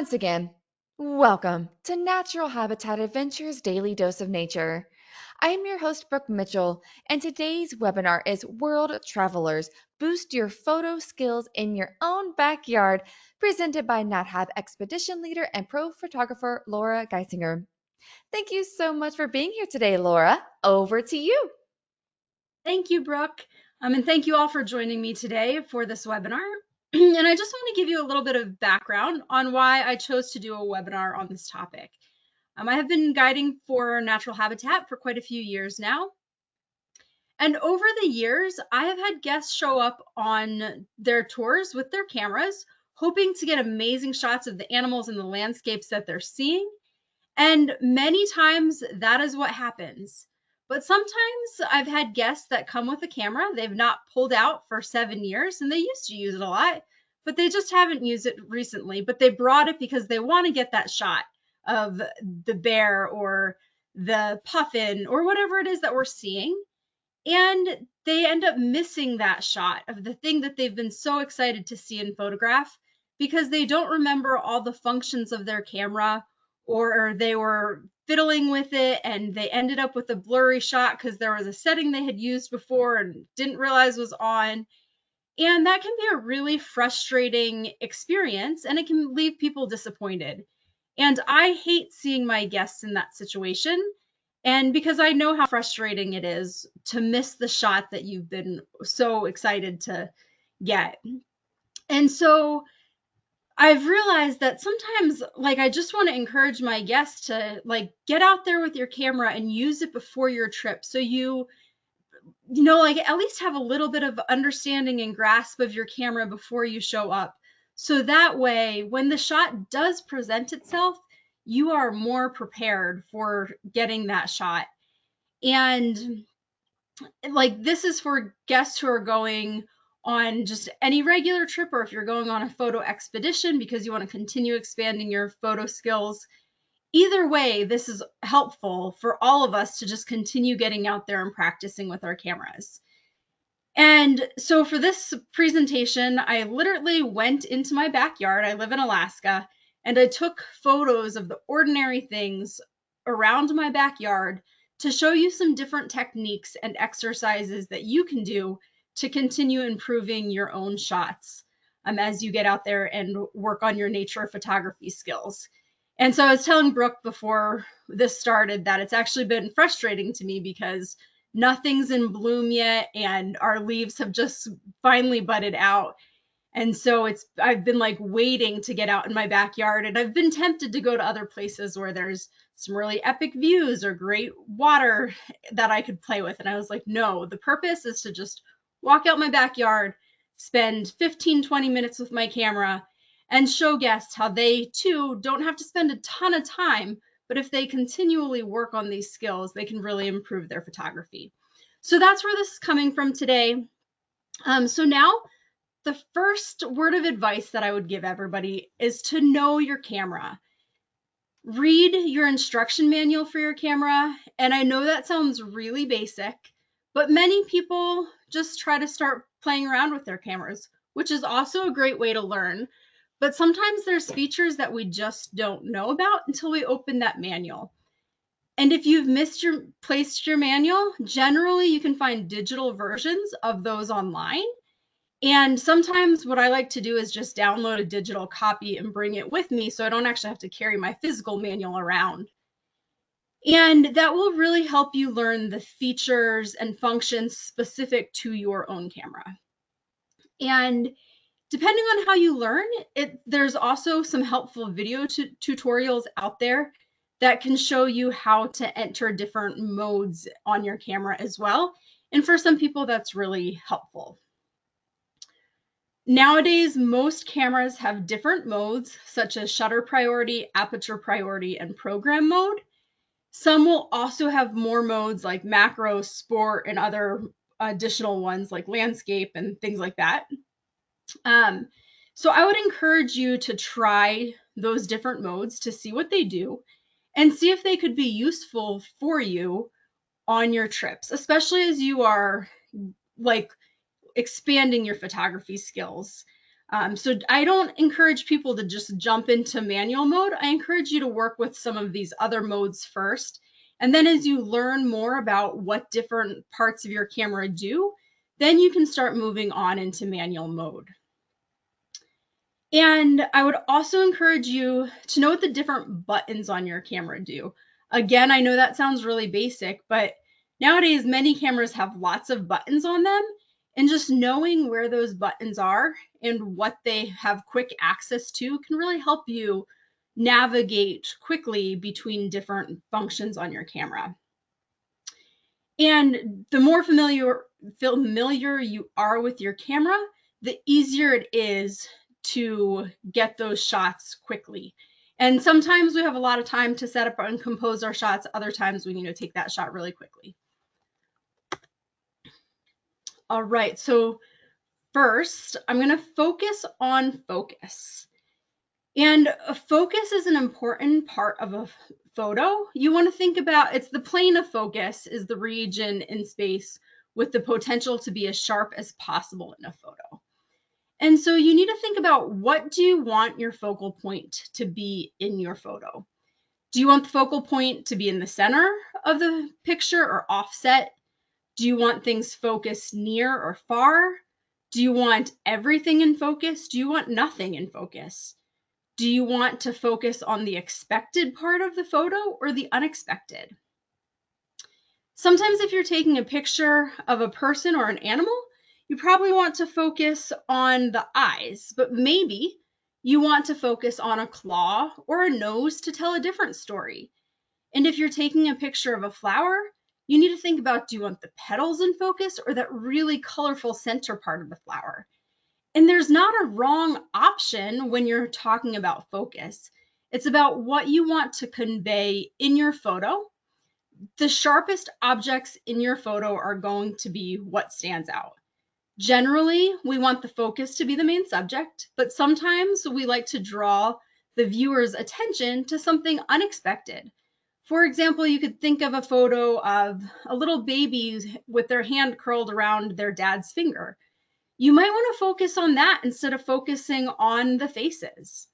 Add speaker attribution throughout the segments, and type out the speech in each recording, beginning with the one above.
Speaker 1: Once again, welcome to Natural Habitat Adventures Daily Dose of Nature. I am your host, Brooke Mitchell, and today's webinar is World Travelers Boost Your Photo Skills in Your Own Backyard, presented by NatHab Expedition Leader and Pro Photographer Laura Geissinger. Thank you so much for being here today, Laura. Over to you.
Speaker 2: Thank you, Brooke. And thank you all for joining me today for this webinar. And I just want to give you a little bit of background on why I chose to do a webinar on this topic. I have been guiding for natural habitat for quite a few years now. And over the years, I have had guests show up on their tours with their cameras, hoping to get amazing shots of the animals and the landscapes that they're seeing. And many times that is what happens. But sometimes I've had guests that come with a camera they've not pulled out for 7 years, and they used to use it a lot, but they just haven't used it recently. But they brought it because they want to get that shot of the bear or the puffin or whatever it is that we're seeing. And they end up missing that shot of the thing that they've been so excited to see and photograph because they don't remember all the functions of their camera, or they were fiddling with it and they ended up with a blurry shot because there was a setting they had used before and didn't realize was on. And that can be a really frustrating experience, and it can leave people disappointed. And I hate seeing my guests in that situation. And because I know how frustrating it is to miss the shot that you've been so excited to get. And so I've realized that sometimes, I just want to encourage my guests to get out there with your camera and use it before your trip, so at least have a little bit of understanding and grasp of your camera before you show up. So that way, when the shot does present itself, you are more prepared for getting that shot. And this is for guests who are going on just any regular trip, or if you're going on a photo expedition because you want to continue expanding your photo skills. Either way, this is helpful for all of us to just continue getting out there and practicing with our cameras. And so for this presentation, I literally went into my backyard. I live in Alaska, and I took photos of the ordinary things around my backyard to show you some different techniques and exercises that you can do to continue improving your own shots as you get out there and work on your nature photography skills. And so I was telling Brooke before this started that it's actually been frustrating to me because nothing's in bloom yet and our leaves have just finally budded out. And so I've been waiting to get out in my backyard, and I've been tempted to go to other places where there's some really epic views or great water that I could play with. And I was like, no, the purpose is to just walk out my backyard, spend 15-20 minutes with my camera, and show guests how they too don't have to spend a ton of time, but if they continually work on these skills, they can really improve their photography. So that's where this is coming from today. So now, the first word of advice that I would give everybody is to know your camera. Read your instruction manual for your camera. And I know that sounds really basic, but many people just try to start playing around with their cameras, which is also a great way to learn. But sometimes there's features that we just don't know about until we open that manual. And if you've misplaced your manual, generally you can find digital versions of those online. And sometimes what I like to do is just download a digital copy and bring it with me so I don't actually have to carry my physical manual around. And that will really help you learn the features and functions specific to your own camera. And depending on how you learn, there's also some helpful video tutorials out there that can show you how to enter different modes on your camera as well. And for some people, that's really helpful. Nowadays, most cameras have different modes, such as shutter priority, aperture priority, and program mode. Some will also have more modes like macro, sport, and other additional ones like landscape and things like that. So I would encourage you to try those different modes to see what they do and see if they could be useful for you on your trips, especially as you are expanding your photography skills. So I don't encourage people to just jump into manual mode. I encourage you to work with some of these other modes first. And then as you learn more about what different parts of your camera do, then you can start moving on into manual mode. And I would also encourage you to know what the different buttons on your camera do. Again, I know that sounds really basic, but nowadays many cameras have lots of buttons on them, and just knowing where those buttons are and what they have quick access to can really help you navigate quickly between different functions on your camera. And the more familiar you are with your camera, the easier it is to get those shots quickly. And sometimes we have a lot of time to set up and compose our shots. Other times we need to take that shot really quickly. All right, so first I'm going to focus on focus. And a focus is an important part of a photo. You want to think about, it's the plane of focus is the region in space with the potential to be as sharp as possible in a photo. And so you need to think about, what do you want your focal point to be in your photo? Do you want the focal point to be in the center of the picture or offset? Do you want things focused near or far? Do you want everything in focus? Do you want nothing in focus? Do you want to focus on the expected part of the photo or the unexpected? Sometimes if you're taking a picture of a person or an animal, you probably want to focus on the eyes, but maybe you want to focus on a claw or a nose to tell a different story. And if you're taking a picture of a flower, you need to think about, do you want the petals in focus or that really colorful center part of the flower? And there's not a wrong option when you're talking about focus. It's about what you want to convey in your photo. The sharpest objects in your photo are going to be what stands out. Generally, we want the focus to be the main subject, but sometimes we like to draw the viewer's attention to something unexpected. For example, you could think of a photo of a little baby with their hand curled around their dad's finger. You might want to focus on that instead of focusing on the faces.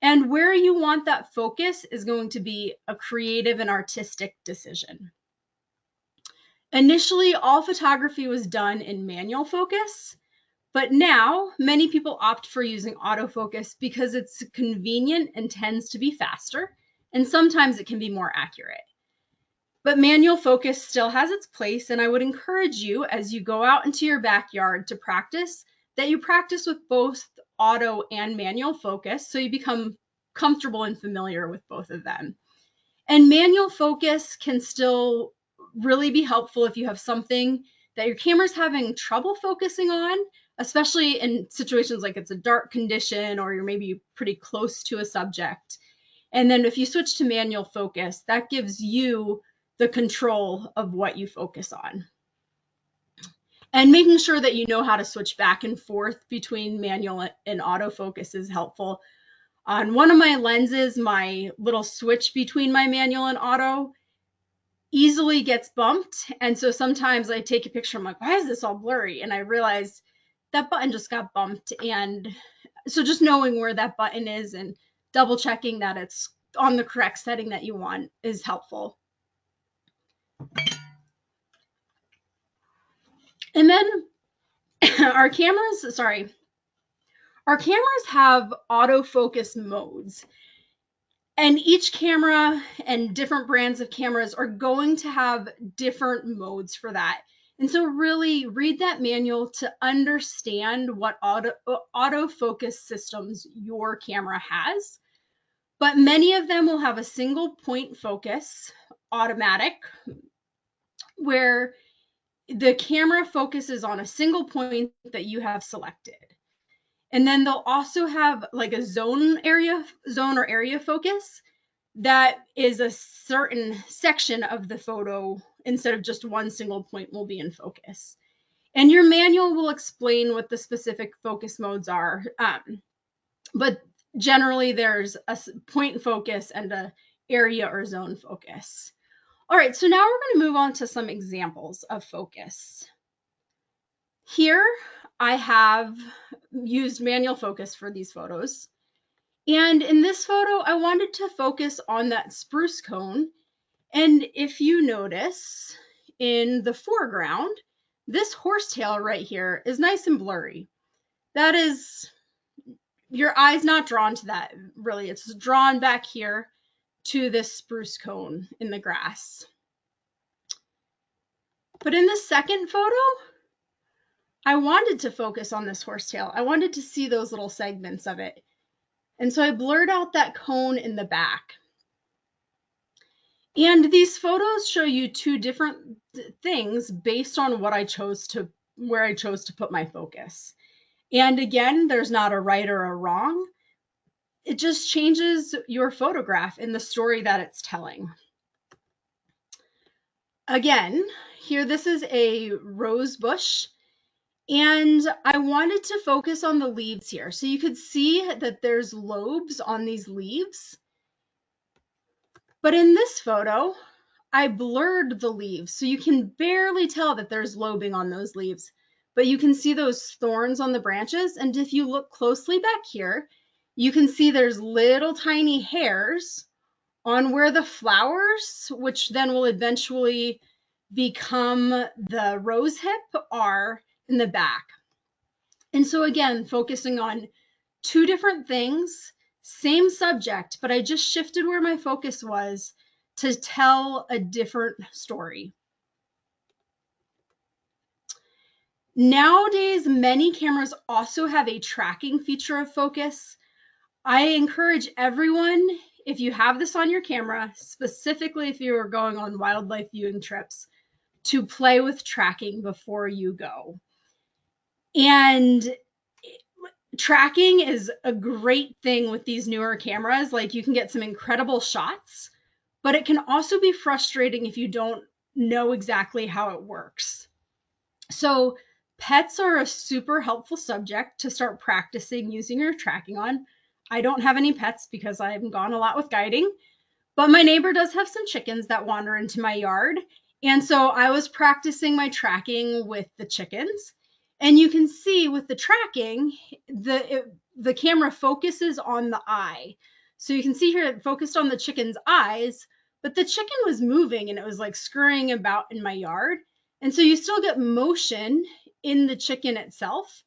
Speaker 2: And where you want that focus is going to be a creative and artistic decision. Initially, all photography was done in manual focus, but now many people opt for using autofocus because it's convenient and tends to be faster, and sometimes it can be more accurate. But manual focus still has its place, and I would encourage you, as you go out into your backyard to practice, that you practice with both auto and manual focus so you become comfortable and familiar with both of them. And manual focus can still really be helpful if you have something that your camera's having trouble focusing on, especially in situations like it's a dark condition or you're maybe pretty close to a subject. And then if you switch to manual focus, that gives you the control of what you focus on. And making sure that you know how to switch back and forth between manual and autofocus is helpful. On one of my lenses, my little switch between my manual and auto easily gets bumped. And so sometimes I take a picture, I'm like, why is this all blurry? And I realize that button just got bumped. And so just knowing where that button is and double checking that it's on the correct setting that you want is helpful. And then our cameras have autofocus modes. And each camera and different brands of cameras are going to have different modes for that. And so really read that manual to understand what autofocus systems your camera has. But many of them will have a single point focus, automatic, where the camera focuses on a single point that you have selected. And then they'll also have like a zone or area focus that is a certain section of the photo instead of just one single point will be in focus. And your manual will explain what the specific focus modes are. But generally there's a point focus and a area or zone focus. All right, so now we're going to move on to some examples of focus. Here, I have used manual focus for these photos. And in this photo, I wanted to focus on that spruce cone. And if you notice in the foreground, this horsetail right here is nice and blurry. That is, your eye's not drawn to that, really. It's drawn back here to this spruce cone in the grass. But in the second photo, I wanted to focus on this horsetail. I wanted to see those little segments of it. And so I blurred out that cone in the back. And these photos show you two different things based on where I chose to put my focus. And again, there's not a right or a wrong. It just changes your photograph in the story that it's telling. Again, here this is a rose bush, and I wanted to focus on the leaves here. So you could see that there's lobes on these leaves. But in this photo, I blurred the leaves, so you can barely tell that there's lobing on those leaves. But you can see those thorns on the branches, and if you look closely back here, you can see there's little tiny hairs on where the flowers, which then will eventually become the rose hip, are in the back. And so again, focusing on two different things, same subject, but I just shifted where my focus was to tell a different story. Nowadays, many cameras also have a tracking feature of focus. I encourage everyone, if you have this on your camera, specifically if you are going on wildlife viewing trips, to play with tracking before you go. And tracking is a great thing with these newer cameras. Like, you can get some incredible shots, but it can also be frustrating if you don't know exactly how it works. So pets are a super helpful subject to start practicing using your tracking on. I don't have any pets because I've gone a lot with guiding, but my neighbor does have some chickens that wander into my yard. And so I was practicing my tracking with the chickens. And you can see with the tracking, the camera focuses on the eye. So you can see here it focused on the chicken's eyes, but the chicken was moving and it was like scurrying about in my yard. And so you still get motion in the chicken itself,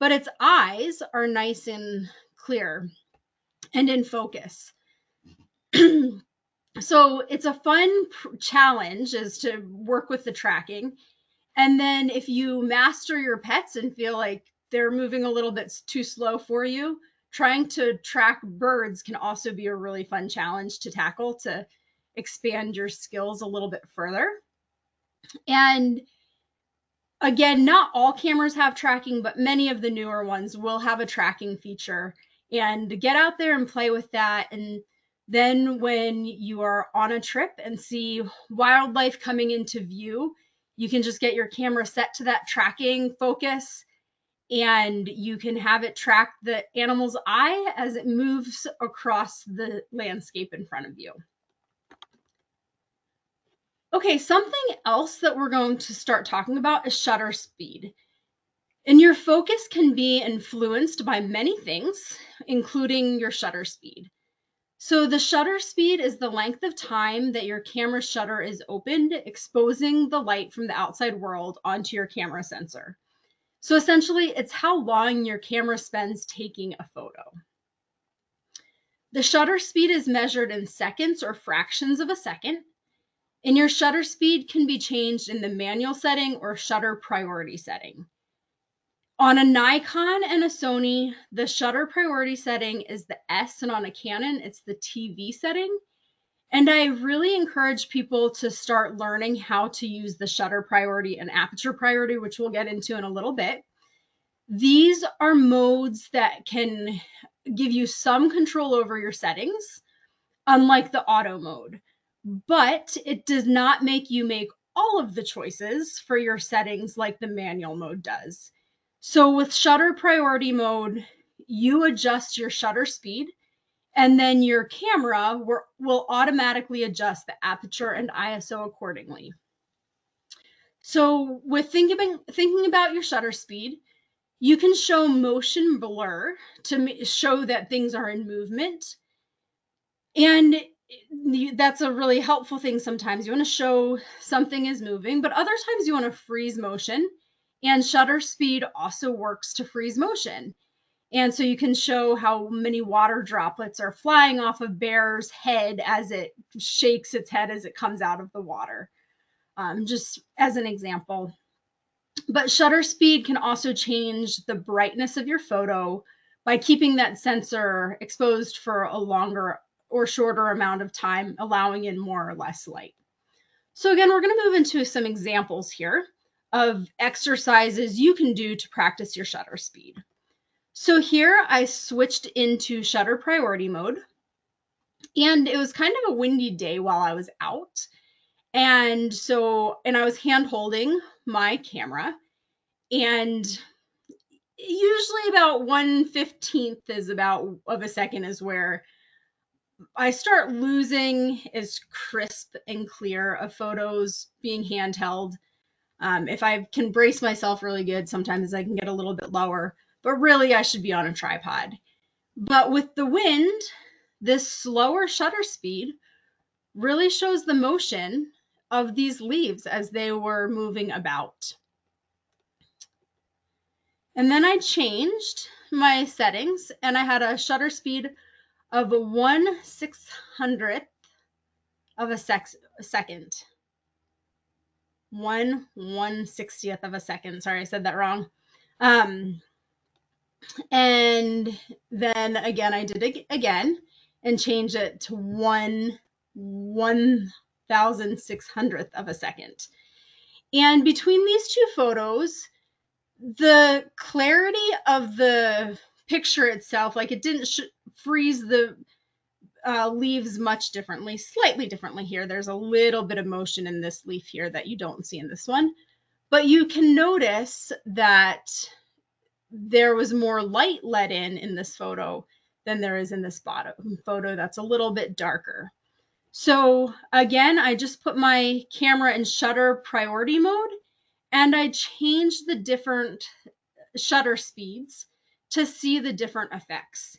Speaker 2: but its eyes are nice and clear and in focus. So it's a fun challenge is to work with the tracking. And then if you master your pets and feel like they're moving a little bit too slow for you, trying to track birds can also be a really fun challenge to tackle to expand your skills a little bit further. And again, not all cameras have tracking, but many of the newer ones will have a tracking feature. And get out there and play with that. And then when you are on a trip and see wildlife coming into view, you can just get your camera set to that tracking focus, and you can have it track the animal's eye as it moves across the landscape in front of you. Okay, something else that we're going to start talking about is shutter speed. And your focus can be influenced by many things, including your shutter speed. So the shutter speed is the length of time that your camera shutter is opened, exposing the light from the outside world onto your camera sensor. So essentially, it's how long your camera spends taking a photo. The shutter speed is measured in seconds or fractions of a second, and your shutter speed can be changed in the manual setting or shutter priority setting. On a Nikon and a Sony, the shutter priority setting is the S, and on a Canon, it's the TV setting. And I really encourage people to start learning how to use the shutter priority and aperture priority, which we'll get into in a little bit. These are modes that can give you some control over your settings, unlike the auto mode. But it does not make you make all of the choices for your settings like the manual mode does. So with shutter priority mode, you adjust your shutter speed, and then your camera will automatically adjust the aperture and ISO accordingly. So with thinking about your shutter speed, You can show motion blur to show that things are in movement. And that's a really helpful thing sometimes. You want to show something is moving, but other times you want to freeze motion. And shutter speed also works to freeze motion. And so you can show how many water droplets are flying off of bear's head as it shakes its head as it comes out of the water, just as an example. But shutter speed can also change the brightness of your photo by keeping that sensor exposed for a longer or shorter amount of time, allowing in more or less light. So again, we're going to move into some examples here of exercises you can do to practice your shutter speed. So here I switched into shutter priority mode, and it was kind of a windy day while I was out. And I was hand holding my camera, and usually about 1/15th of a second is where I start losing as crisp and clear of photos being handheld. If I can brace myself really good, sometimes I can get a little bit lower, but really I should be on a tripod. But with the wind, this slower shutter speed really shows the motion of these leaves as they were moving about. And then I changed my settings and I had a shutter speed of 1/600th of a second. 1/160th of a second. Sorry, I said that wrong. And then again, I did it again and changed it to 1/1600th of a second. And between these two photos, the clarity of the picture itself, like it didn't freeze the leaves much differently, slightly differently here. There's a little bit of motion in this leaf here that you don't see in this one. But you can notice that there was more light let in this photo than there is in this bottom photo that's a little bit darker. So again, I just put my camera in shutter priority mode and I changed the different shutter speeds to see the different effects.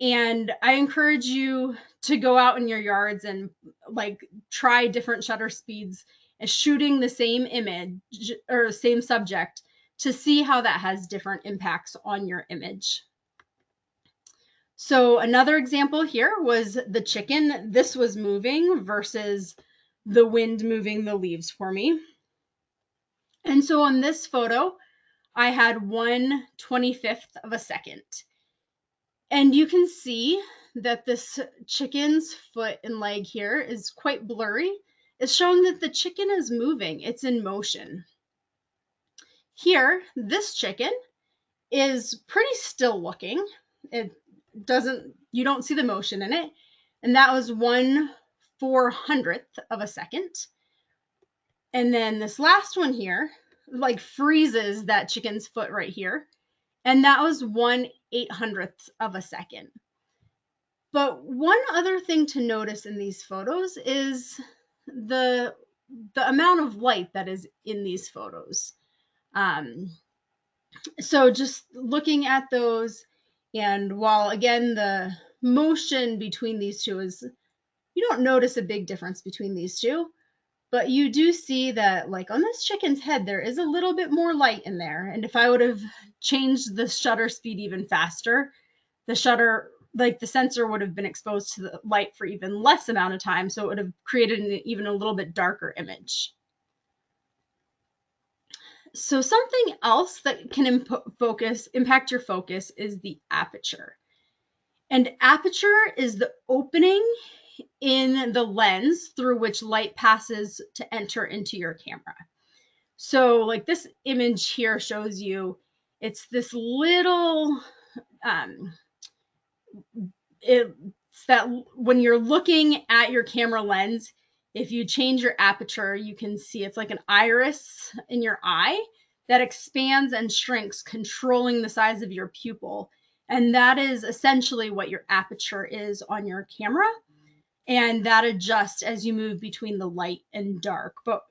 Speaker 2: And I encourage you to go out in your yards and like try different shutter speeds and shooting the same image or same subject to see how that has different impacts on your image. So another example here was the chicken. This was moving versus the wind moving the leaves for me. And so on this photo, I had 1/25th of a second. And you can see that this chicken's foot and leg here is quite blurry. It's showing that the chicken is moving. It's in motion. Here, this chicken is pretty still looking. You don't see the motion in it. And that was 1/400th of a second. And then this last one here, like freezes that chicken's foot right here. And that was 1/800th of a second. But one other thing to notice in these photos is the amount of light that is in these photos. So just looking at those, and while again the motion between these two is, you don't notice a big difference between these two, but you do see that like on this chicken's head there is a little bit more light in there. And if I would have changed the shutter speed even faster, the sensor would have been exposed to the light for even less amount of time, so it would have created even a little bit darker image. So something else that can impact your focus is the aperture. And aperture is the opening in the lens through which light passes to enter into your camera. So like this image here shows you, it's this little, it's that when you're looking at your camera lens, if you change your aperture, you can see it's like an iris in your eye that expands and shrinks, controlling the size of your pupil. And that is essentially what your aperture is on your camera. And that adjusts as you move between the light and dark. But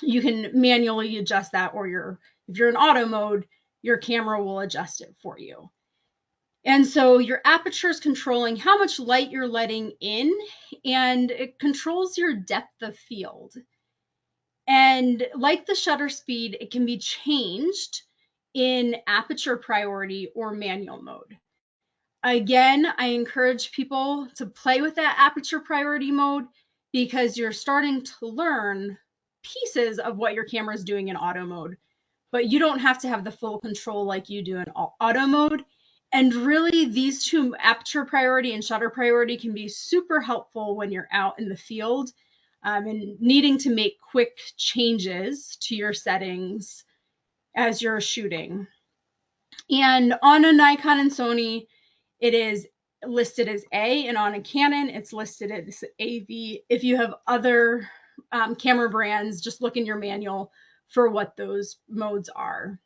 Speaker 2: you can manually adjust that, or if you're in auto mode, your camera will adjust it for you. And so your aperture is controlling how much light you're letting in, and it controls your depth of field. And like the shutter speed, it can be changed in aperture priority or manual mode. Again, I encourage people to play with that aperture priority mode because you're starting to learn pieces of what your camera is doing in auto mode, but you don't have to have the full control like you do in auto mode. And really, these two, aperture priority and shutter priority, can be super helpful when you're out in the field and needing to make quick changes to your settings as you're shooting. And on a Nikon and Sony, it is listed as A, and on a Canon, it's listed as AV. If you have other camera brands, just look in your manual for what those modes are.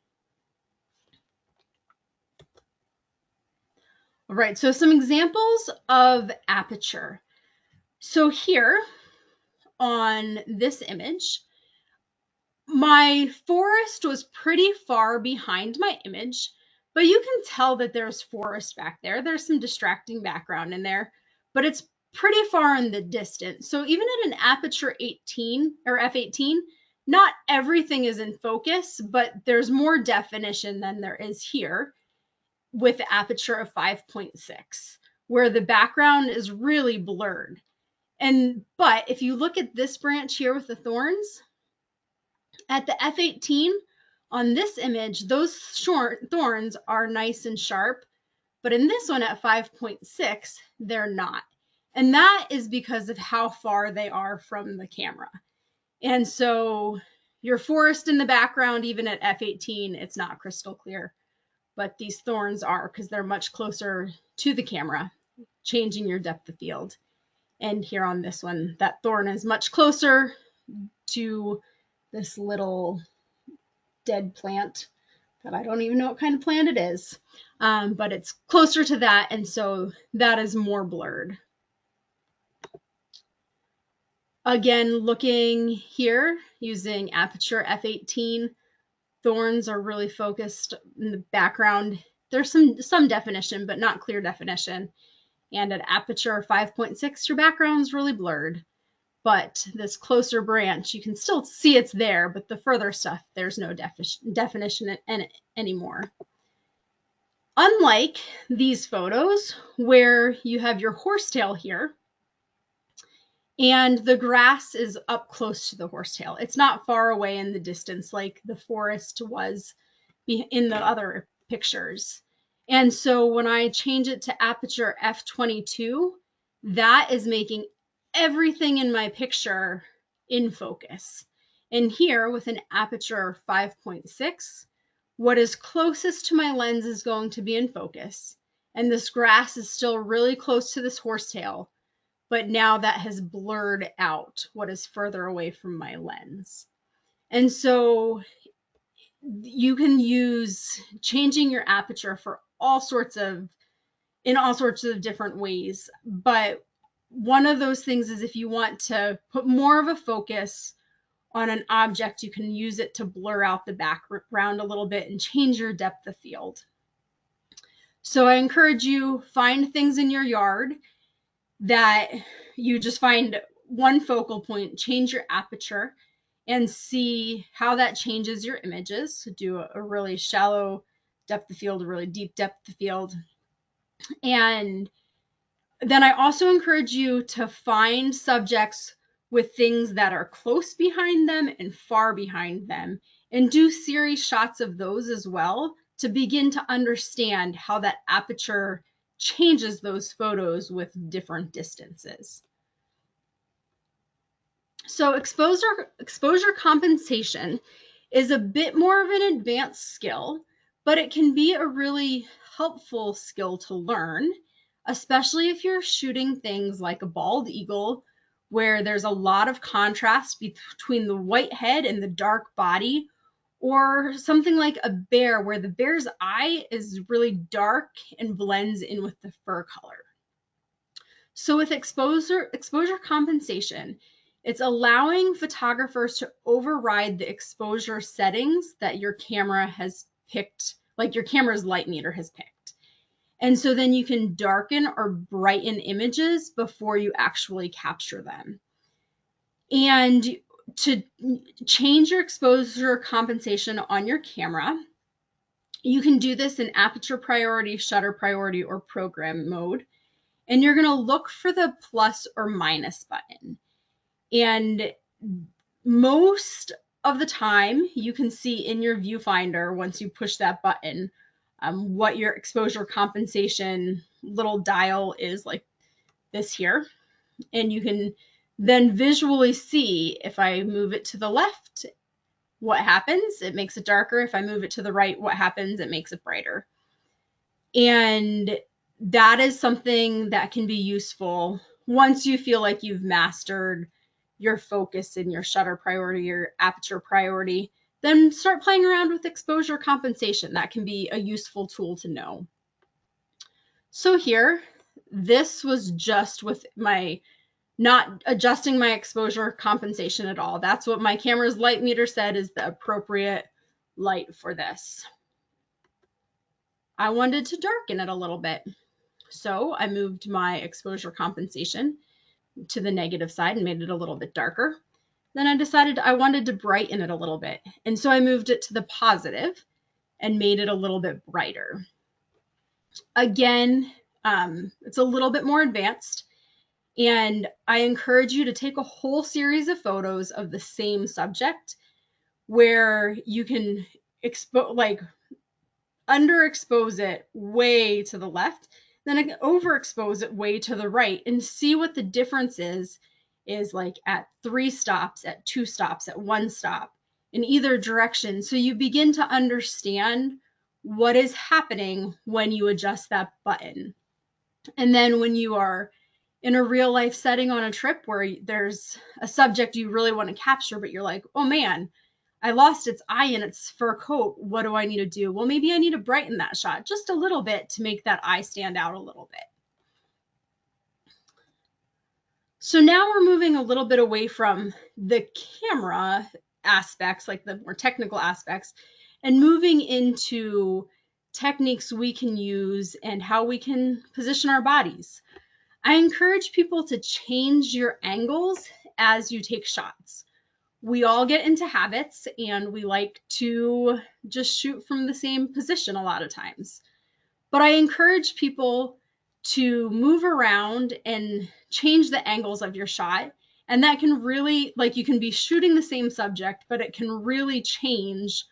Speaker 2: All right, so some examples of aperture. So here on this image, my forest was pretty far behind my image, but you can tell that there's forest back there. There's some distracting background in there, but it's pretty far in the distance. So even at an aperture 18 or f18, not everything is in focus, but there's more definition than there is here with the aperture of 5.6, where the background is really blurred. But if you look at this branch here with the thorns, at the f18 on this image, those short thorns are nice and sharp, but in this one at 5.6, they're not. And that is because of how far they are from the camera. And so your forest in the background, even at f18, it's not crystal clear, but these thorns are because they're much closer to the camera, changing your depth of field. And here on this one, that thorn is much closer to this little dead plant that I don't even know what kind of plant it is, but it's closer to that, and so that is more blurred. Again, looking here using aperture f18, thorns are really focused in the background. There's some definition, but not clear definition. And at aperture 5.6, your background's really blurred. But this closer branch, you can still see it's there, but the further stuff, there's no definition in it anymore. Unlike these photos where you have your horsetail here and the grass is up close to the horsetail. It's not far away in the distance like the forest was in the other pictures. And so when I change it to aperture f22, that is making everything in my picture in focus. And here with an aperture 5.6, what is closest to my lens is going to be in focus. And this grass is still really close to this horsetail, but now that has blurred out what is further away from my lens. And so you can use changing your aperture for in all sorts of different ways. But one of those things is if you want to put more of a focus on an object, you can use it to blur out the background a little bit and change your depth of field. So I encourage you, find things in your yard that you just find one focal point, change your aperture, and see how that changes your images. So do a really shallow depth of field, a really deep depth of field. And then I also encourage you to find subjects with things that are close behind them and far behind them, and do series shots of those as well to begin to understand how that aperture changes those photos with different distances. So exposure compensation is a bit more of an advanced skill, but it can be a really helpful skill to learn, especially if you're shooting things like a bald eagle, where there's a lot of contrast between the white head and the dark body, or something like a bear, where the bear's eye is really dark and blends in with the fur color. So with exposure compensation, it's allowing photographers to override the exposure settings that your camera has picked like your camera's light meter has picked. And so then you can darken or brighten images before you actually capture them. And to change your exposure compensation on your camera, you can do this in aperture priority, shutter priority, or program mode. And you're going to look for the plus or minus button. And most of the time, you can see in your viewfinder, once you push that button, what your exposure compensation little dial is, like this here. And you can then visually see, if I move it to the left, what happens? It makes it darker. If I move it to the right, what happens? It makes it brighter. And that is something that can be useful once you feel like you've mastered your focus in your shutter priority or aperture priority. Then start playing around with exposure compensation. That can be a useful tool to know. So here, this was just with my not adjusting my exposure compensation at all. That's what my camera's light meter said is the appropriate light for this. I wanted to darken it a little bit. So I moved my exposure compensation to the negative side and made it a little bit darker. Then I decided I wanted to brighten it a little bit. And so I moved it to the positive and made it a little bit brighter. Again, it's a little bit more advanced. And I encourage you to take a whole series of photos of the same subject where you can underexpose it way to the left, then overexpose it way to the right, and see what the difference is like at 3 stops, at 2 stops, at 1 stop, in either direction. So you begin to understand what is happening when you adjust that button. And then when you are in a real life setting on a trip where there's a subject you really want to capture, but you're like, oh man, I lost its eye in its fur coat. What do I need to do? Well, maybe I need to brighten that shot just a little bit to make that eye stand out a little bit. So now we're moving a little bit away from the camera aspects, like the more technical aspects, and moving into techniques we can use and how we can position our bodies. I encourage people to change your angles as you take shots. We all get into habits and we like to just shoot from the same position a lot of times. But I encourage people to move around and change the angles of your shot. And that can really, like, you can be shooting the same subject, but it can really change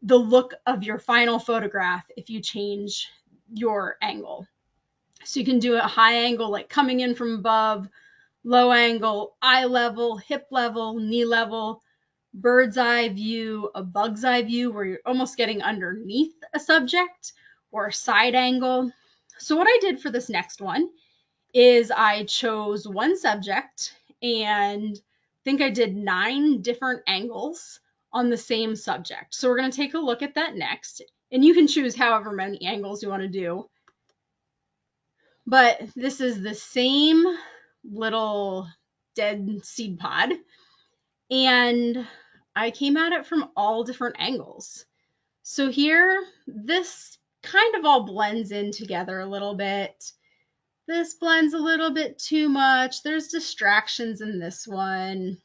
Speaker 2: the look of your final photograph if you change your angle. So you can do a high angle, like coming in from above, low angle, eye level, hip level, knee level, bird's eye view, a bug's eye view where you're almost getting underneath a subject, or a side angle. So what I did for this next one is I chose one subject and I think I did 9 different angles on the same subject. So we're going to take a look at that next. And you can choose however many angles you want to do. But this is the same little dead seed pod. And I came at it from all different angles. So here, this kind of all blends in together a little bit. This blends a little bit too much. There's distractions in this one.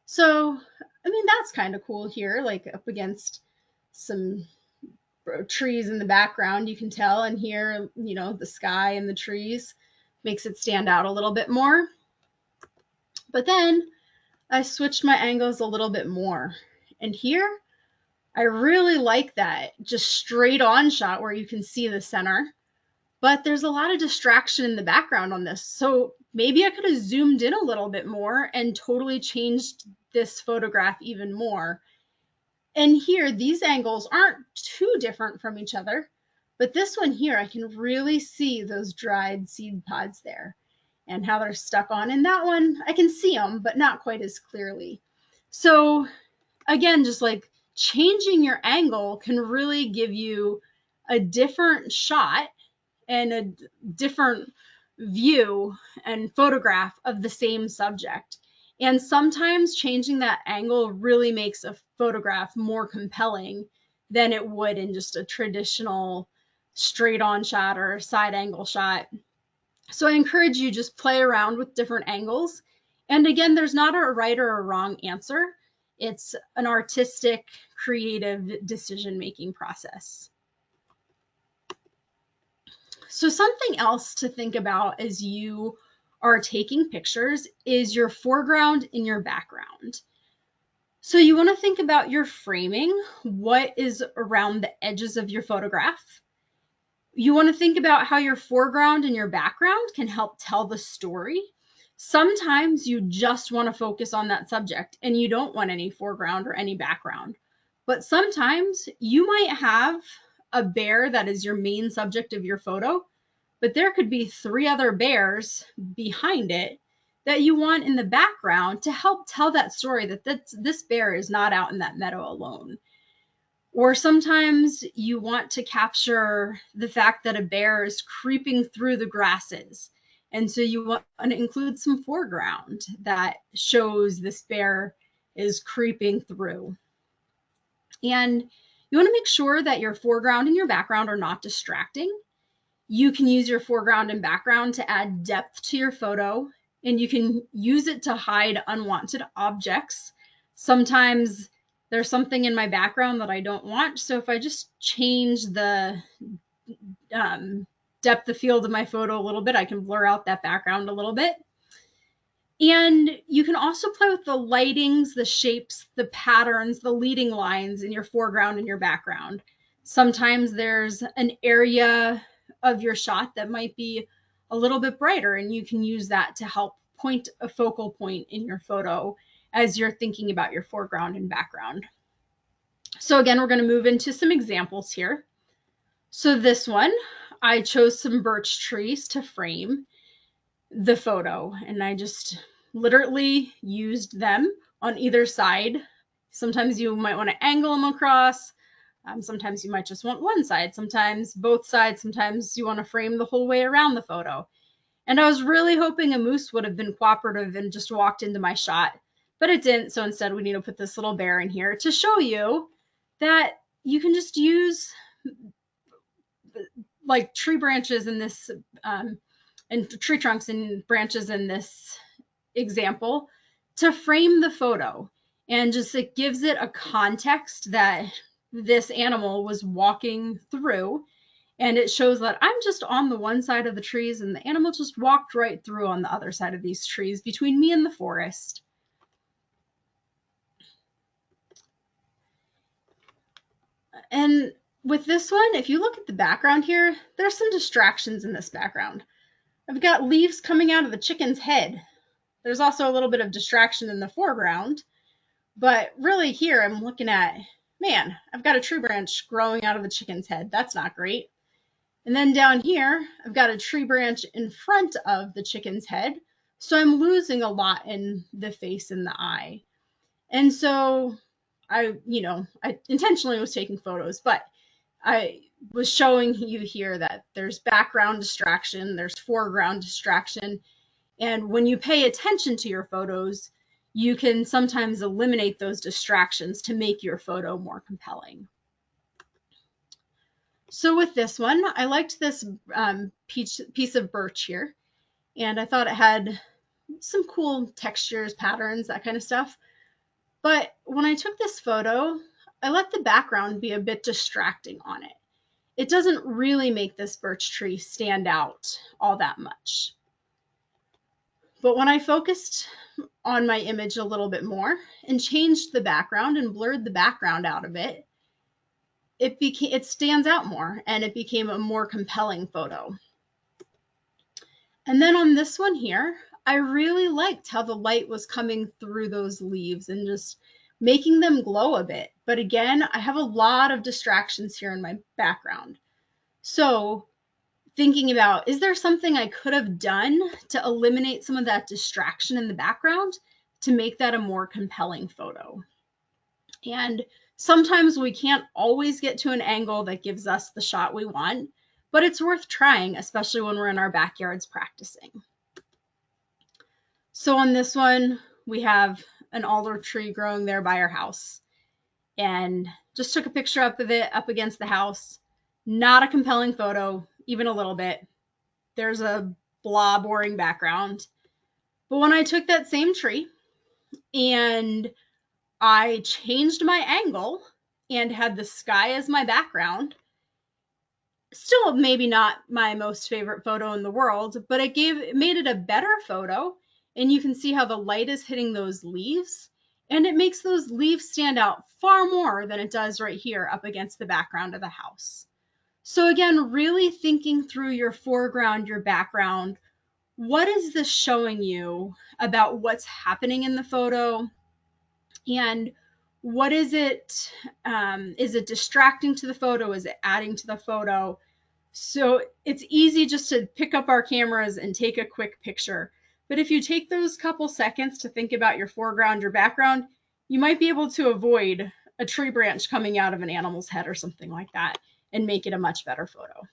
Speaker 2: So, I mean, that's kind of cool here, like up against some trees in the background, you can tell. And here, you know, the sky and the trees makes it stand out a little bit more. But then I switched my angles a little bit more. And here, I really like that just straight on shot where you can see the center. But there's a lot of distraction in the background on this. So maybe I could have zoomed in a little bit more and totally changed this photograph even more. And here, these angles aren't too different from each other, but this one here, I can really see those dried seed pods there and how they're stuck on. And that one, I can see them, but not quite as clearly. So again, just like changing your angle can really give you a different shot and a different view and photograph of the same subject. And sometimes changing that angle really makes a photograph more compelling than it would in just a traditional straight on shot or side angle shot. So I encourage you just play around with different angles. And again, there's not a right or a wrong answer. It's an artistic, creative decision-making process. So something else to think about as you are taking pictures is your foreground and your background. So you want to think about your framing, what is around the edges of your photograph. You want to think about how your foreground and your background can help tell the story. Sometimes you just want to focus on that subject and you don't want any foreground or any background. But sometimes you might have a bear that is your main subject of your photo, but there could be 3 other bears behind it that you want in the background to help tell that story that this bear is not out in that meadow alone. Or sometimes you want to capture the fact that a bear is creeping through the grasses. And so you want to include some foreground that shows this bear is creeping through. And you want to make sure that your foreground and your background are not distracting. You can use your foreground and background to add depth to your photo, and you can use it to hide unwanted objects. Sometimes there's something in my background that I don't want, so if I just change the depth of field of my photo a little bit, I can blur out that background a little bit. And you can also play with the lightings, the shapes, the patterns, the leading lines in your foreground and your background. Sometimes there's an area of your shot that might be a little bit brighter, and you can use that to help point a focal point in your photo as you're thinking about your foreground and background. So again, we're going to move into some examples here. So this one, I chose some birch trees to frame the photo, and I just literally used them on either side. Sometimes you might want to angle them across. Sometimes you might just want one side, sometimes both sides, sometimes you want to frame the whole way around the photo. And I was really hoping a moose would have been cooperative and just walked into my shot, but it didn't. So instead we need to put this little bear in here to show you that you can just use like tree branches in this and tree trunks and branches in this example to frame the photo. And just it gives it a context that this animal was walking through, and it shows that I'm just on the one side of the trees and the animal just walked right through on the other side of these trees between me and the forest. And with this one, if you look at the background here, there's some distractions in this background. I've got leaves coming out of the chicken's head. There's also a little bit of distraction in the foreground, but really here I'm looking at, man, I've got a tree branch growing out of the chicken's head. That's not great. And then down here, I've got a tree branch in front of the chicken's head. So I'm losing a lot in the face and the eye. And so I intentionally was taking photos, but I was showing you here that there's background distraction, there's foreground distraction. And when you pay attention to your photos, you can sometimes eliminate those distractions to make your photo more compelling. So with this one, I liked this piece of birch here, and I thought it had some cool textures, patterns, that kind of stuff. But when I took this photo, I let the background be a bit distracting on it. It doesn't really make this birch tree stand out all that much. But when I focused on my image a little bit more and changed the background and blurred the background out of it, it stands out more and it became a more compelling photo. And then on this one here, I really liked how the light was coming through those leaves and just making them glow a bit. But again, I have a lot of distractions here in my background. So thinking about, is there something I could have done to eliminate some of that distraction in the background to make that a more compelling photo? And sometimes we can't always get to an angle that gives us the shot we want, but it's worth trying, especially when we're in our backyards practicing. So on this one, we have an alder tree growing there by our house. And Just took a picture up of it up against the house. Not a compelling photo, even a little bit. There's a blah, boring background. But when I took that same tree and I changed my angle and had the sky as my background, still maybe not my most favorite photo in the world, but it made it a better photo. And you can see how the light is hitting those leaves, and it makes those leaves stand out far more than it does right here up against the background of the house. So again, really thinking through your foreground, your background. What is this showing you about what's happening in the photo? And what is it? Is it distracting to the photo? Is it adding to the photo? So it's easy just to pick up our cameras and take a quick picture. But if you take those couple seconds to think about your foreground, your background, you might be able to avoid a tree branch coming out of an animal's head or something like that and make it a much better photo.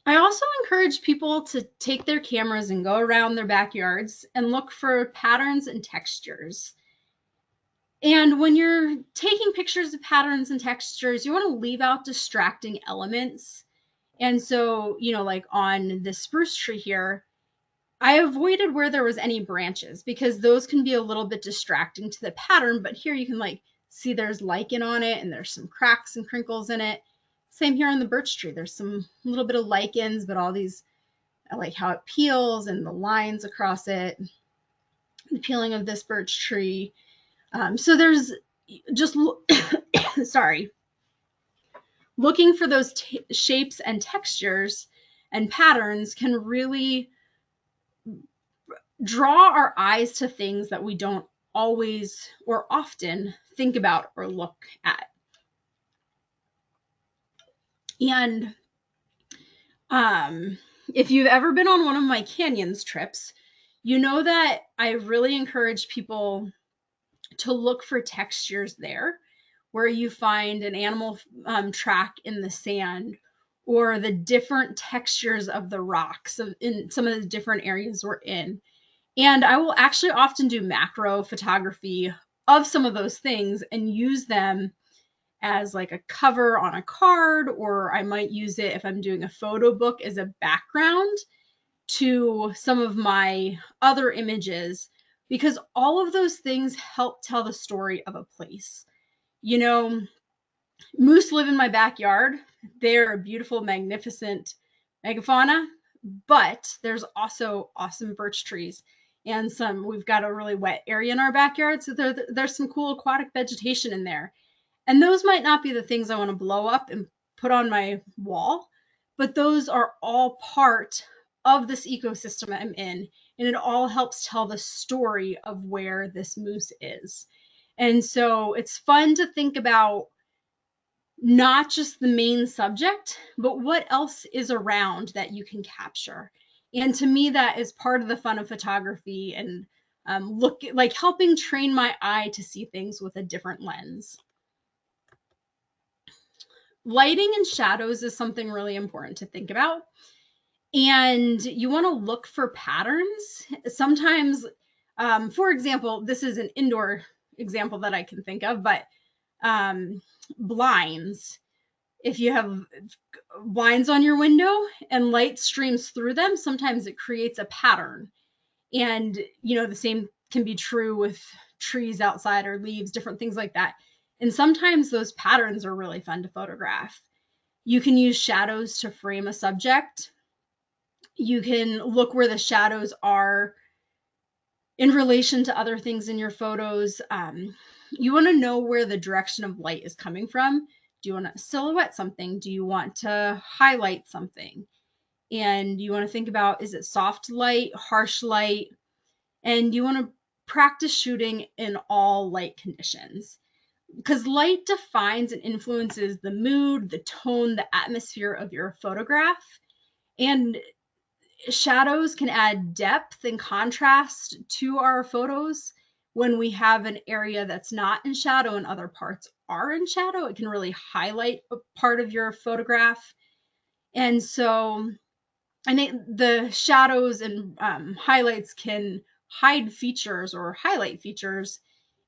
Speaker 2: I also encourage people to take their cameras and go around their backyards and look for patterns and textures. And when you're taking pictures of patterns and textures, you want to leave out distracting elements. And so, like on the spruce tree here, I avoided where there was any branches because those can be a little bit distracting to the pattern. But here you can see there's lichen on it and there's some cracks and crinkles in it. Same here on the birch tree. There's some little bit of lichens, but all these, I like how it peels and the lines across it, the peeling of this birch tree. So there's just, sorry, looking for those shapes and textures and patterns can really draw our eyes to things that we don't always or often think about or look at. And if you've ever been on one of my canyons trips, you know that I really encourage people to look for textures there where you find an animal track in the sand or the different textures of the rocks in some of the different areas we're in. And I will actually often do macro photography of some of those things and use them as like a cover on a card, or I might use it if I'm doing a photo book as a background to some of my other images, because all of those things help tell the story of a place. Moose live in my backyard. They're a beautiful, magnificent megafauna, but there's also awesome birch trees and we've got a really wet area in our backyard. So there's some cool aquatic vegetation in there. And those might not be the things I want to blow up and put on my wall, but those are all part of this ecosystem I'm in. And it all helps tell the story of where this moose is. And so it's fun to think about not just the main subject, but what else is around that you can capture. And to me, that is part of the fun of photography and helping train my eye to see things with a different lens. Lighting and shadows is something really important to think about. And you want to look for patterns. Sometimes, for example, this is an indoor example that I can think of, but blinds. If you have blinds on your window and light streams through them, sometimes it creates a pattern. And, the same can be true with trees outside or leaves, different things like that. And sometimes those patterns are really fun to photograph. You can use shadows to frame a subject. You can look where the shadows are in relation to other things in your photos. You want to know where the direction of light is coming from. Do you want to silhouette something? Do you want to highlight something? And you want to think about, is it soft light, harsh light? And you want to practice shooting in all light conditions, because light defines and influences the mood, the tone, the atmosphere of your photograph. And shadows can add depth and contrast to our photos. When we have an area that's not in shadow and other parts are in shadow, it can really highlight a part of your photograph. And so the shadows and highlights can hide features or highlight features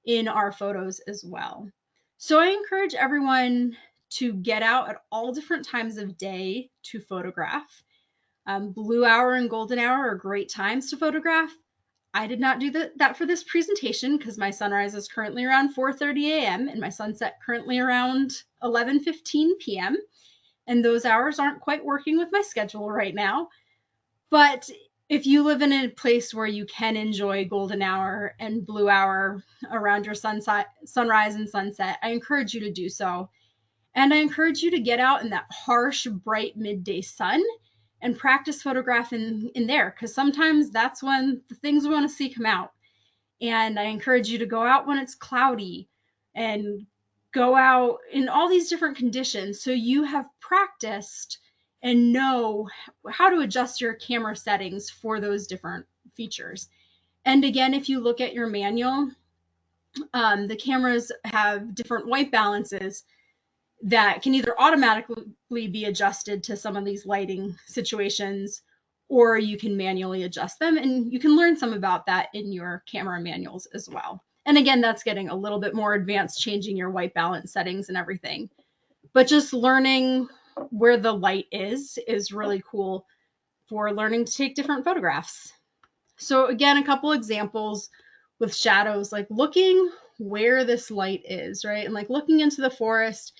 Speaker 2: in our photos as well. So I encourage everyone to get out at all different times of day to photograph. Blue hour and golden hour are great times to photograph. I did not do that for this presentation because my sunrise is currently around 4:30 a.m. and my sunset currently around 11:15 p.m. And those hours aren't quite working with my schedule right now. But if you live in a place where you can enjoy golden hour and blue hour around your sunrise and sunset, I encourage you to do so. And I encourage you to get out in that harsh, bright midday sun and practice photographing in there, because sometimes that's when the things we want to see come out. And I encourage you to go out when it's cloudy and go out in all these different conditions so you have practiced and know how to adjust your camera settings for those different features. And again, if you look at your manual, the cameras have different white balances that can either automatically be adjusted to some of these lighting situations, or you can manually adjust them. And you can learn some about that in your camera manuals as well. And again, that's getting a little bit more advanced, changing your white balance settings and everything. But just learning where the light is really cool for learning to take different photographs. So again, a couple examples with shadows, like looking where this light is, right? And like looking into the forest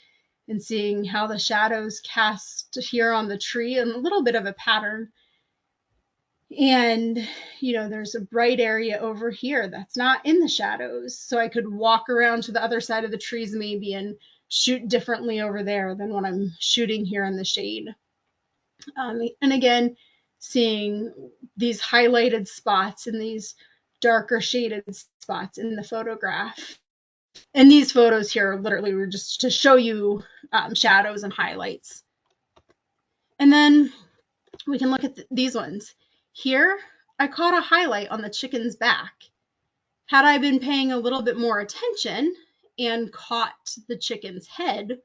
Speaker 2: and seeing how the shadows cast here on the tree and a little bit of a pattern. And, there's a bright area over here that's not in the shadows. So I could walk around to the other side of the trees maybe and shoot differently over there than when I'm shooting here in the shade. And again, seeing these highlighted spots and these darker shaded spots in the photograph. And these photos here literally were just to show you shadows and highlights. And then we can look at these ones. Here, I caught a highlight on the chicken's back. Had I been paying a little bit more attention and caught the chicken's head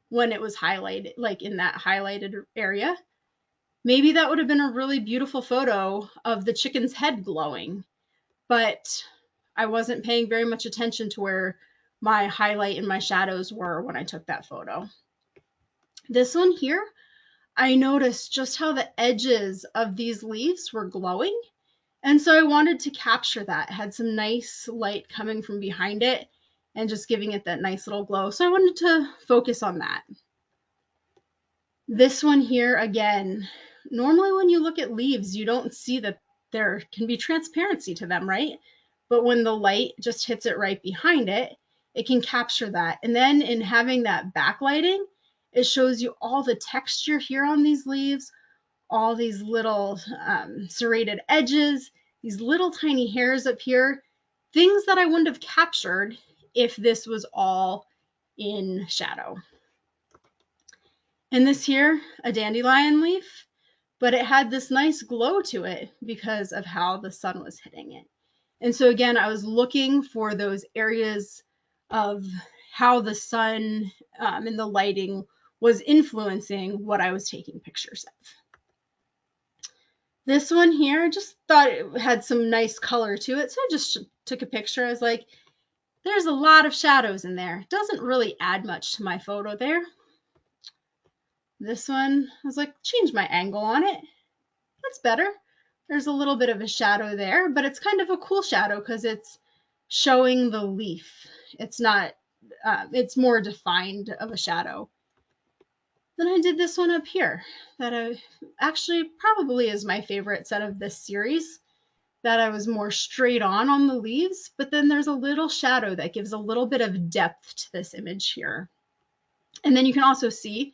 Speaker 2: when it was highlighted, like in that highlighted area, maybe that would have been a really beautiful photo of the chicken's head glowing. But I wasn't paying very much attention to where my highlight and my shadows were when I took that photo. This one here, I noticed just how the edges of these leaves were glowing. And so I wanted to capture that. It had some nice light coming from behind it and just giving it that nice little glow. So I wanted to focus on that. This one here, again, normally when you look at leaves, you don't see that there can be transparency to them, right? But when the light just hits it right behind it, it can capture that. And then in having that backlighting, it shows you all the texture here on these leaves, all these little serrated edges, these little tiny hairs up here, things that I wouldn't have captured if this was all in shadow. And this here, a dandelion leaf, but it had this nice glow to it because of how the sun was hitting it. And so again, I was looking for those areas of how the sun and the lighting was influencing what I was taking pictures of. This one here, I just thought it had some nice color to it, so I just took a picture. I was like, there's a lot of shadows in there. It doesn't really add much to my photo there. This one, I was like, change my angle on it. That's better. There's a little bit of a shadow there, but it's kind of a cool shadow because it's showing the leaf. It's not, it's more defined of a shadow. Then I did this one up here that I actually probably is my favorite set of this series, that I was more straight on the leaves, but then there's a little shadow that gives a little bit of depth to this image here. And then you can also see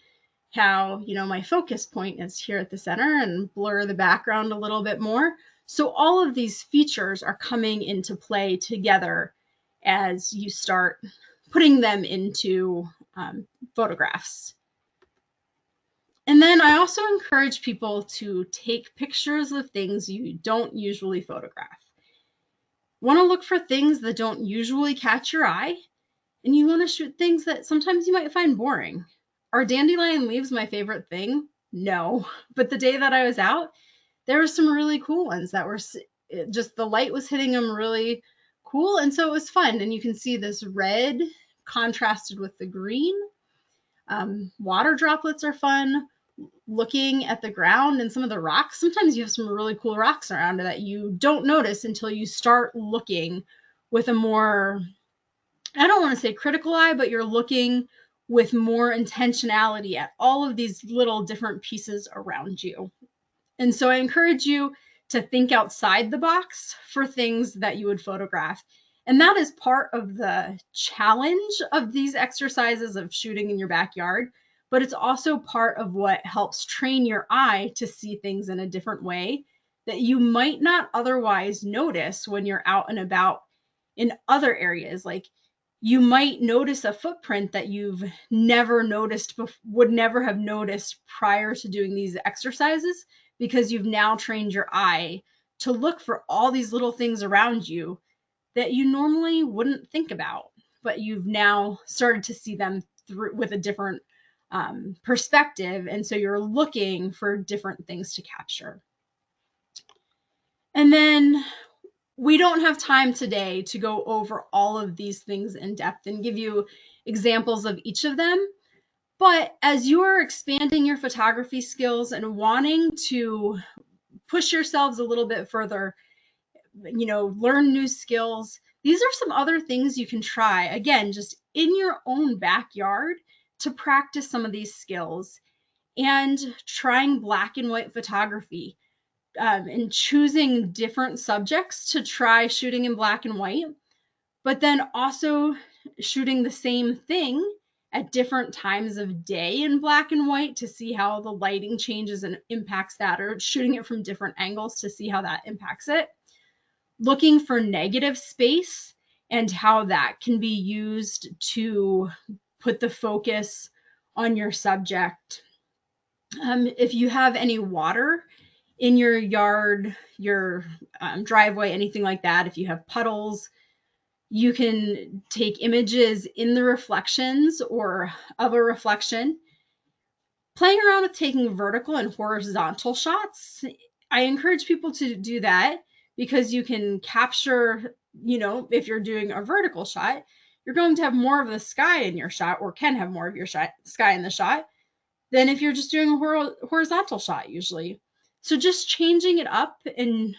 Speaker 2: how, my focus point is here at the center and blur the background a little bit more. So all of these features are coming into play together as you start putting them into photographs. And then I also encourage people to take pictures of things you don't usually photograph. Want to look for things that don't usually catch your eye, and you want to shoot things that sometimes you might find boring. Are dandelion leaves my favorite thing? No. But the day that I was out, there were some really cool ones that were just, the light was hitting them really cool, and so it was fun. And you can see this red contrasted with the green. Water droplets are fun. Looking at the ground and some of the rocks. Sometimes you have some really cool rocks around that you don't notice until you start looking with a more, I don't want to say critical eye, but you're looking with more intentionality at all of these little different pieces around you. And so I encourage you to think outside the box for things that you would photograph. And that is part of the challenge of these exercises of shooting in your backyard, but it's also part of what helps train your eye to see things in a different way that you might not otherwise notice when you're out and about in other areas. Like you might notice a footprint that you've never noticed, would never have noticed prior to doing these exercises, because you've now trained your eye to look for all these little things around you that you normally wouldn't think about, but you've now started to see them through with a different perspective. And so you're looking for different things to capture. And then we don't have time today to go over all of these things in depth and give you examples of each of them. But as you are expanding your photography skills and wanting to push yourselves a little bit further, learn new skills, these are some other things you can try, again, just in your own backyard to practice some of these skills. And trying black and white photography, and choosing different subjects to try shooting in black and white, but then also shooting the same thing at different times of day in black and white to see how the lighting changes and impacts that, or shooting it from different angles to see how that impacts it. Looking for negative space and how that can be used to put the focus on your subject. If you have any water in your yard, your driveway, anything like that, if you have puddles, you can take images in the reflections or of a reflection. Playing around with taking vertical and horizontal shots. I encourage people to do that because you can capture, if you're doing a vertical shot, you're going to have more of the sky in your shot, or can have more of your sky in the shot, than if you're just doing a horizontal shot usually. So just changing it up, and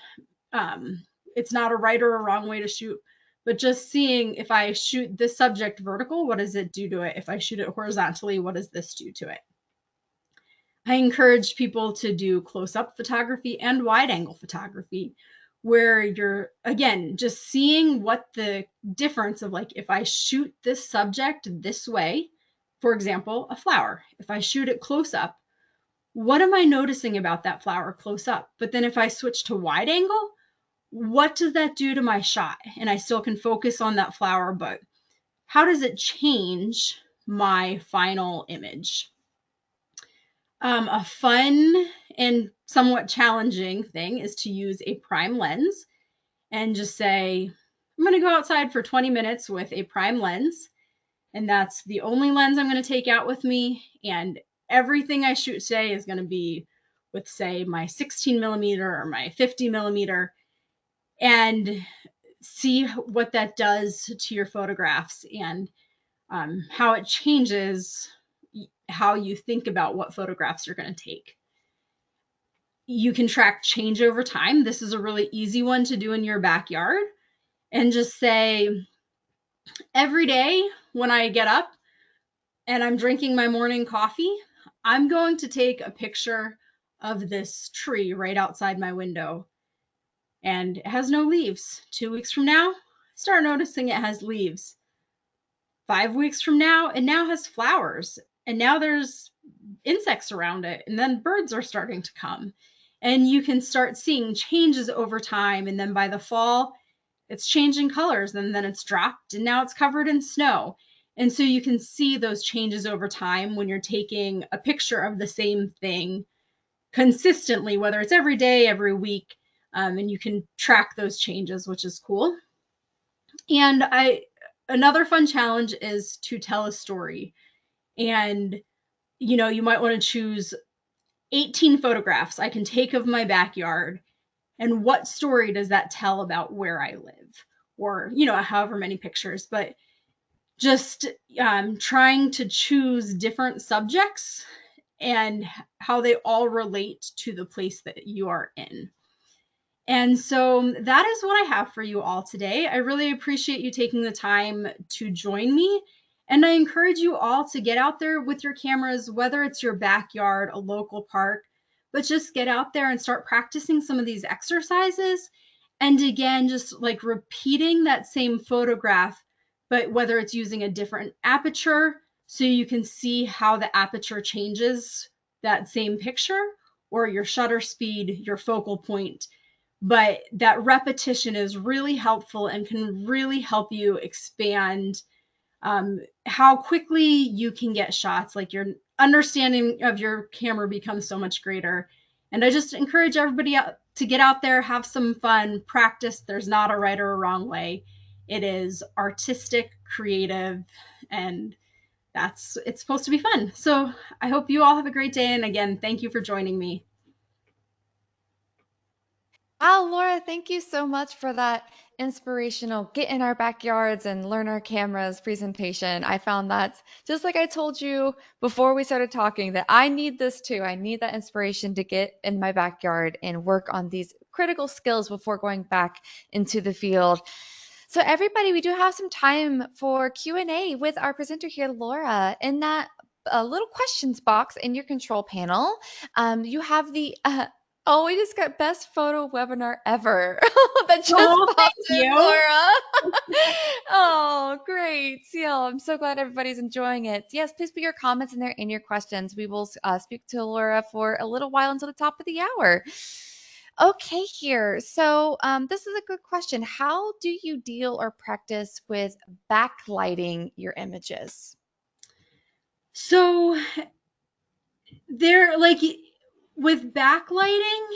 Speaker 2: it's not a right or a wrong way to shoot, but just seeing, if I shoot this subject vertical, what does it do to it? If I shoot it horizontally, what does this do to it? I encourage people to do close-up photography and wide-angle photography, where you're, again, just seeing what the difference of, like, if I shoot this subject this way, for example, a flower, if I shoot it close up, what am I noticing about that flower close up? But then if I switch to wide angle, what does that do to my shot? And I still can focus on that flower, but how does it change my final image? A fun and somewhat challenging thing is to use a prime lens and just say, I'm going to go outside for 20 minutes with a prime lens, and that's the only lens I'm going to take out with me, and everything I shoot today is going to be with, say, my 16 millimeter or my 50 millimeter, and see what that does to your photographs and how it changes how you think about what photographs you're going to take. You can track change over time. This is a really easy one to do in your backyard, and just say, every day when I get up and I'm drinking my morning coffee, I'm going to take a picture of this tree right outside my window, and it has no leaves. 2 weeks from now, start noticing it has leaves. 5 weeks from now, it now has flowers, and now there's insects around it, and then birds are starting to come, and you can start seeing changes over time. And then by the fall, it's changing colors, and then it's dropped, and now it's covered in snow. And so you can see those changes over time when you're taking a picture of the same thing consistently, whether it's every day, every week, and you can track those changes, which is cool. And another fun challenge is to tell a story. And, you might want to choose 18 photographs I can take of my backyard, and what story does that tell about where I live? Or, however many pictures, but just trying to choose different subjects and how they all relate to the place that you are in. And so that is what I have for you all today. I really appreciate you taking the time to join me. And I encourage you all to get out there with your cameras, whether it's your backyard, a local park, but just get out there and start practicing some of these exercises. And again, just like repeating that same photograph, but whether it's using a different aperture so you can see how the aperture changes that same picture, or your shutter speed, your focal point. But that repetition is really helpful and can really help you expand how quickly you can get shots. Like your understanding of your camera becomes so much greater. And I just encourage everybody to get out there, have some fun, practice. There's not a right or a wrong way. It is artistic, creative, and it's supposed to be fun. So I hope you all have a great day. And again, thank you for joining me.
Speaker 1: Wow, Laura, thank you so much for that inspirational get in our backyards and learn our cameras presentation. I found that just like I told you before we started talking, that I need this too. I need that inspiration to get in my backyard and work on these critical skills before going back into the field. So everybody, we do have some time for Q&A with our presenter here, Laura. In that little questions box in your control panel, you have the oh, we just got best photo webinar ever. That just
Speaker 2: Oh, thank
Speaker 1: popped in,
Speaker 2: you.
Speaker 1: Laura. Oh, great. Yeah, I'm so glad everybody's enjoying it. Yes, please put your comments in there and your questions. We will speak to Laura for a little while until the top of the hour. Okay, here. So, this is a good question. How do you deal or practice with backlighting your images?
Speaker 2: So there, like with backlighting,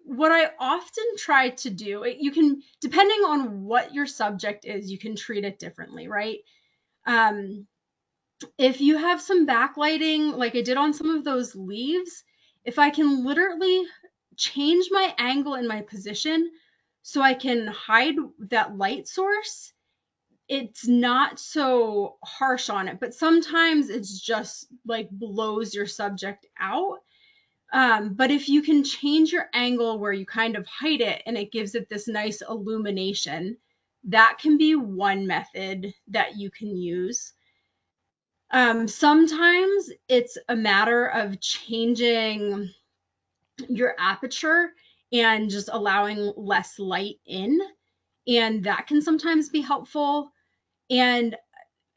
Speaker 2: what I often try to do, you can, depending on what your subject is, you can treat it differently, right? Um, if you have some backlighting, like I did on some of those leaves, if I can literally change my angle and my position so I can hide that light source, it's not so harsh on it. But sometimes it's just like blows your subject out. But if you can change your angle where you kind of hide it and it gives it this nice illumination, that can be one method that you can use. Sometimes it's a matter of changing your aperture and just allowing less light in, and that can sometimes be helpful. And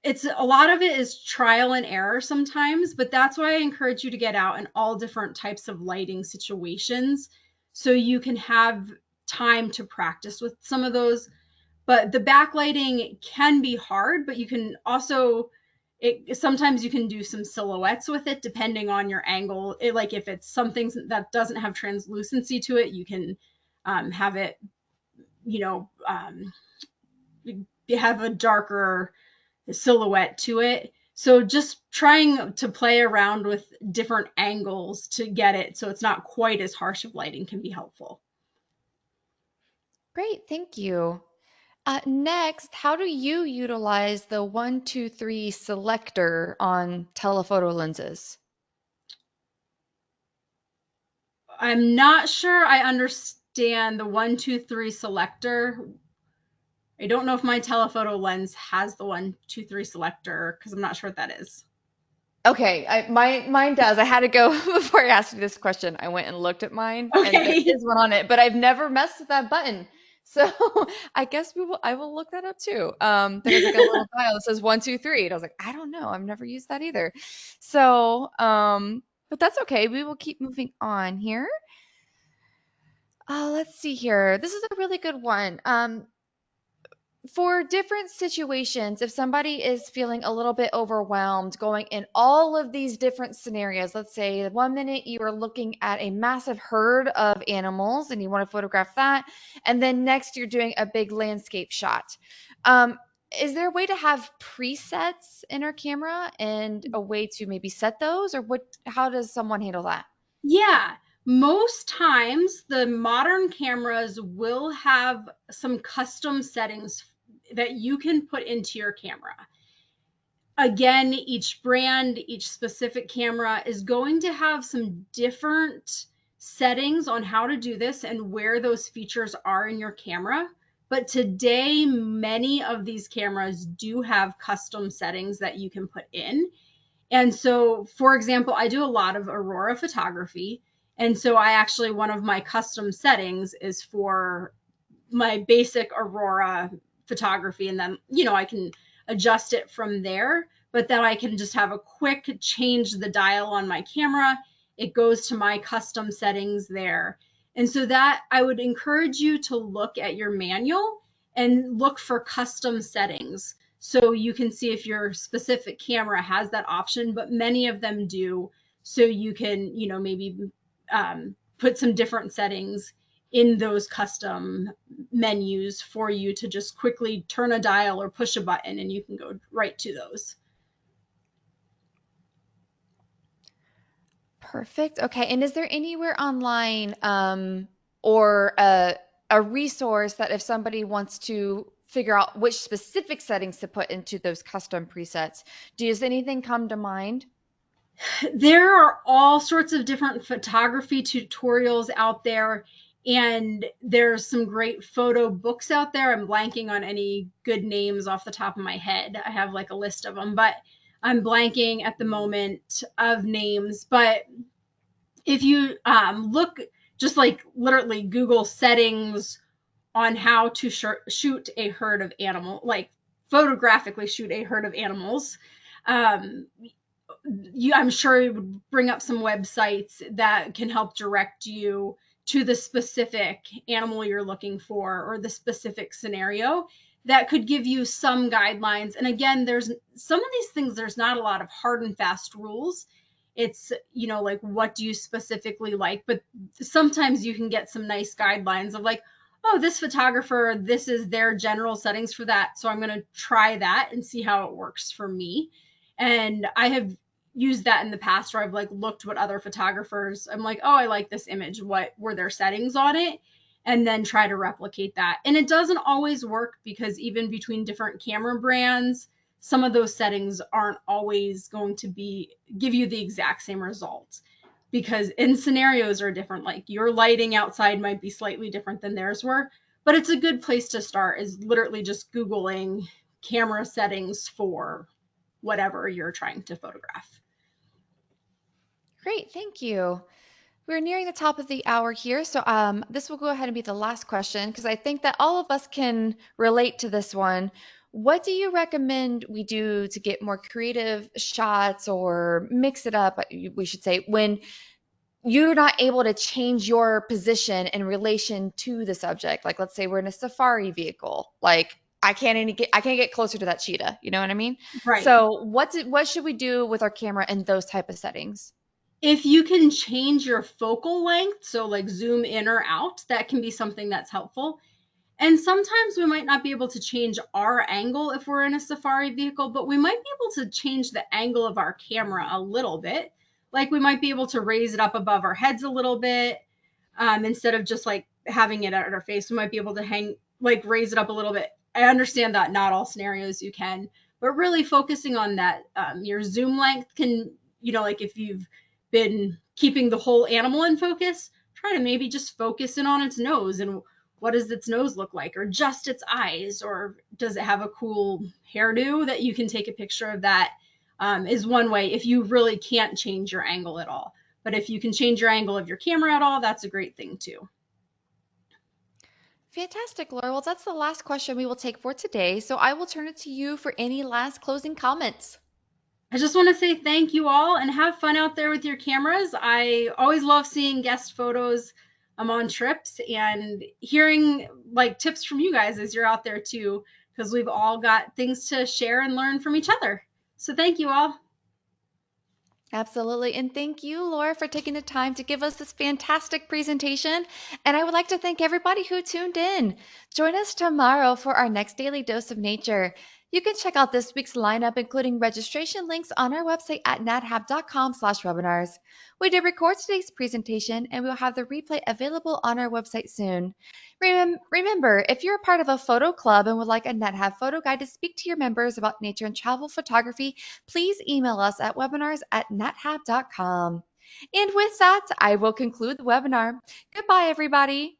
Speaker 2: it's a lot of it is trial and error sometimes, but that's why I encourage you to get out in all different types of lighting situations so you can have time to practice with some of those. But the backlighting can be hard, but you can also sometimes you can do some silhouettes with it depending on your angle. Like if it's something that doesn't have translucency to it, you can have it, you know, have a darker silhouette to it. So just trying to play around with different angles to get it so it's not quite as harsh of lighting can be helpful.
Speaker 1: Great, thank you. Next, how do you utilize the 1, 2, 3 selector on telephoto lenses?
Speaker 2: I'm not sure I understand the 1, 2, 3 selector. I don't know if my telephoto lens has the 1, 2, 3 selector because I'm not sure what that is.
Speaker 1: Okay, mine does. I had to go before I asked you this question. I went and looked at mine, and there
Speaker 2: Okay.
Speaker 1: is one on it, but I've never messed with that button. So I guess I will look that up too. There's like a little dial that says 1, 2, 3, and I was like, I don't know, I've never used that either. So, but that's okay. We will keep moving on here. Let's see here. This is a really good one. For different situations, if somebody is feeling a little bit overwhelmed going in all of these different scenarios, let's say 1 minute you are looking at a massive herd of animals and you want to photograph that, and then next you're doing a big landscape shot. Um, is there a way to have presets in our camera and a way to maybe set those, or how does someone handle that?
Speaker 2: Yeah, most times the modern cameras will have some custom settings that you can put into your camera. Again, each brand, each specific camera is going to have some different settings on how to do this and where those features are in your camera. But today, many of these cameras do have custom settings that you can put in. And so, for example, I do a lot of Aurora photography. And so I actually, one of my custom settings is for my basic Aurora photography. And then, I can adjust it from there, but then I can just have a quick change the dial on my camera. It goes to my custom settings there. And so that I would encourage you to look at your manual and look for custom settings so you can see if your specific camera has that option, but many of them do. So you can, maybe put some different settings in those custom menus for you to just quickly turn a dial or push a button and you can go right to those.
Speaker 1: Perfect. Okay. And is there anywhere online or a resource that if somebody wants to figure out which specific settings to put into those custom presets, does anything come to mind?
Speaker 2: There are all sorts of different photography tutorials out there, and there's some great photo books out there. I'm blanking on any good names off the top of my head. I have like a list of them, but I'm blanking at the moment of names. But if you look, just like literally Google settings on how to shoot a herd of animal, like photographically shoot a herd of animals, um, I'm sure it would bring up some websites that can help direct you to the specific animal you're looking for or the specific scenario that could give you some guidelines. And again, there's some of these things, there's not a lot of hard and fast rules. It's, like what do you specifically like? But sometimes you can get some nice guidelines of like, oh, this photographer, this is their general settings for that. So I'm going to try that and see how it works for me. And I have used that in the past where I've like looked what other photographers, I'm like, oh, I like this image. What were their settings on it? And then try to replicate that. And it doesn't always work because even between different camera brands, some of those settings aren't always going to give you the exact same results because in scenarios are different. Like your lighting outside might be slightly different than theirs were, but it's a good place to start is literally just Googling camera settings for whatever you're trying to photograph.
Speaker 1: Great. Thank you. We're nearing the top of the hour here, so this will go ahead and be the last question because I think that all of us can relate to this one. What do you recommend we do to get more creative shots or mix it up, we should say, when you're not able to change your position in relation to the subject? Like, let's say we're in a safari vehicle. Like, I can't get closer to that cheetah. You know what I mean?
Speaker 2: Right.
Speaker 1: So, what should we do with our camera in those type of settings?
Speaker 2: If you can change your focal length, so like zoom in or out, that can be something that's helpful. And sometimes we might not be able to change our angle if we're in a safari vehicle, but we might be able to change the angle of our camera a little bit. Like we might be able to raise it up above our heads a little bit instead of just like having it at our face. We might be able to raise it up a little bit. I understand that not all scenarios you can, but really focusing on that, your zoom length can, like if you've been keeping the whole animal in focus, try to maybe just focus in on its nose and what does its nose look like, or just its eyes, or does it have a cool hairdo that you can take a picture of that, is one way if you really can't change your angle at all. But if you can change your angle of your camera at all, that's a great thing too.
Speaker 1: Fantastic, Laura. Well, that's the last question we will take for today. So I will turn it to you for any last closing comments.
Speaker 2: I just want to say thank you all and have fun out there with your cameras. I always love seeing guest photos on trips and hearing like tips from you guys as you're out there too, because we've all got things to share and learn from each other. So thank you all.
Speaker 1: Absolutely. And thank you, Laura, for taking the time to give us this fantastic presentation. And I would like to thank everybody who tuned in. Join us tomorrow for our next daily dose of nature. You can check out this week's lineup, including registration links, on our website at nathab.com/webinars. We did record today's presentation, and we'll have the replay available on our website soon. Remember, if you're a part of a photo club and would like a NetHab photo guide to speak to your members about nature and travel photography, please email us at webinars@nathab.com. And with that, I will conclude the webinar. Goodbye, everybody.